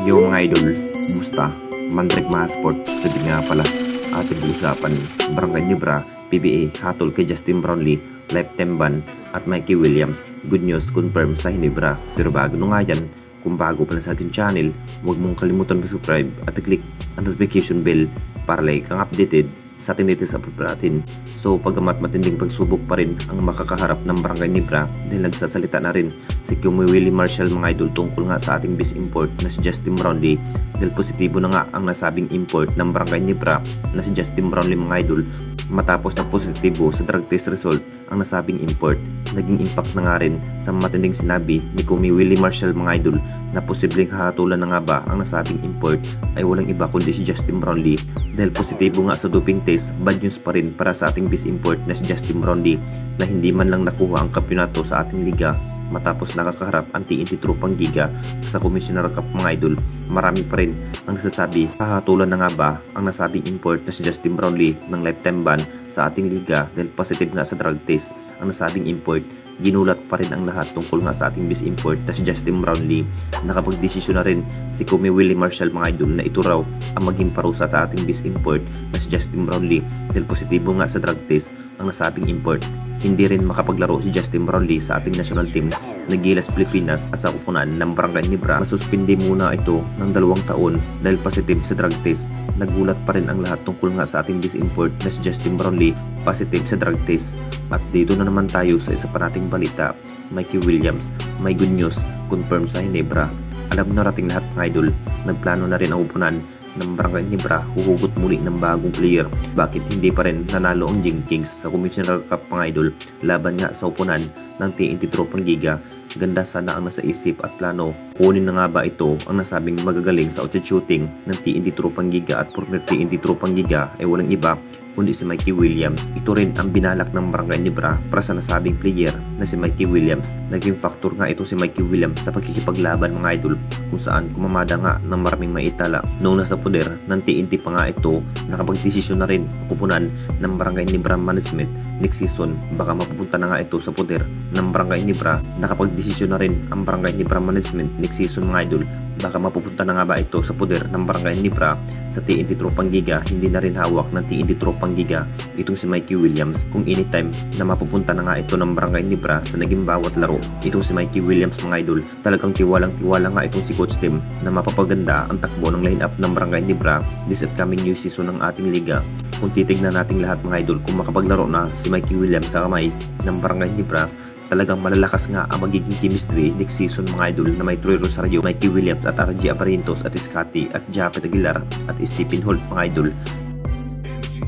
Yung mga idol, kumusta? Mandrek mga sports, sabi nga pala ating usapan Barangay Nibra, PBA, hatol kay Justin Brownlee, lifetime ban at Mikey Williams. Good news, confirm sa Hinebra. Pero bago nga yan, kung bago pa na sa ating channel, huwag mong kalimutan mag-subscribe at i-click ang notification bell para like kang updated sa ating latest upload natin. So pagamat matinding pagsubok pa rin ang makakaharap ng Barangay Nibra dahil nagsasalita na rin si Kumi Willie Marshall mga idol tungkol nga sa ating bis import na si Justin Brownlee dahil positibo na nga ang nasabing import ng Barangay Nibra na si Justin Brownlee mga idol. Matapos na positibo sa drug test result ang nasabing import, naging impact na nga rin sa matinding sinabi ni Kumi Willie Marshall mga idol na posibleng hahatulan na nga ba ang nasabing import ay walang iba kundi si Justin Brownlee dahil positibo nga sa doping test. Bad news pa rin para sa ating bis import na si Justin Brownlee na hindi man lang nakuha ang kampyonato sa ating liga matapos nakakaharap ang TNT Tropang Giga sa Commissioner Cup mga idol. Marami pa rin ang nagsasabi hahatulan na nga ba ang nasabing import na si Justin Brownlee ng lifetime ban sa ating liga dahil positive nga sa drug test ang nasabing import. Ginulat pa rin ang lahat tungkol nga sa ating bis import na si Justin Brownlee. Nakapagdesisyon na rin si Kumi Willie Marshall mga idol na ito raw ang maging parusa sa ating bis import na si Justin Brownlee dahil positibo nga sa drug test ang nasabing import. Hindi rin makapaglaro si Justin Brownlee sa ating national team na Gilas Pilipinas at sa kupunan ng Barangay Nibra. Nasuspindi muna ito ng 2 taon dahil positive sa drug test. Nagulat pa rin ang lahat tungkol nga sa ating bis import na si Justin Brownlee positive sa drug test. At dito na naman tayo sa isa pa nating balita, Mikey Williams. May good news, confirm sa Hinebra. Alam na rating lahat mga idol, nagplano na rin ang upunan ng Barangay Nibra huhugot muli ng bagong player. Bakit hindi pa rin nanalo ang Jing Kings sa Commissioner Cup mga idol laban nga sa upunan ng TNT Tropang Giga? Ganda sana ang nasa isip at plano. Kunin na nga ba ito ang nasabing magagaling sa outset shooting ng TNT Tropang Giga at former TNT Tropang Giga ay walang iba kundi si Mikey Williams. Ito rin ang binalak ng Barangay Nibra para sa nasabing player na si Mikey Williams. Naging factor nga ito si Mikey Williams sa pagkikipaglaban mga idol kung saan kumamada nga ng maraming maitala. Noong nasa poder ng TNT pa nga ito, nakapagdesisyon na rin ang kupunan ng Barangay Nibra Management next season. Baka mapupunta na nga ito sa poder ng Barangay Nibra. Nakapagdesisyon na rin ang Barangay Nibra Management next season mga idol. Baka mapupunta na nga ba ito sa poder ng Barangay Nibra sa TNT Tropang Giga. Hindi na rin hawak ng TNT Tropang Giga itong si Mikey Williams. Kung anytime na mapupunta na nga ito ng Barangay Nibra sa naging bawat laro itong si Mikey Williams mga idol, talagang tiwalang-tiwala nga itong si Coach Tim na mapapaganda ang takbo ng line-up ng Barangay Nibra this upcoming new season ng ating liga. Kung titignan natin lahat mga idol, kung makapaglaro na si Mikey Williams sa kamay ng Barangay Nibra, talagang malalakas nga ang magiging chemistry next season mga idol na may Troy Rosario, Mikey Williams at RJ Aparientos at Scotty at Japet Aguilar at Stephen Holt mga idol.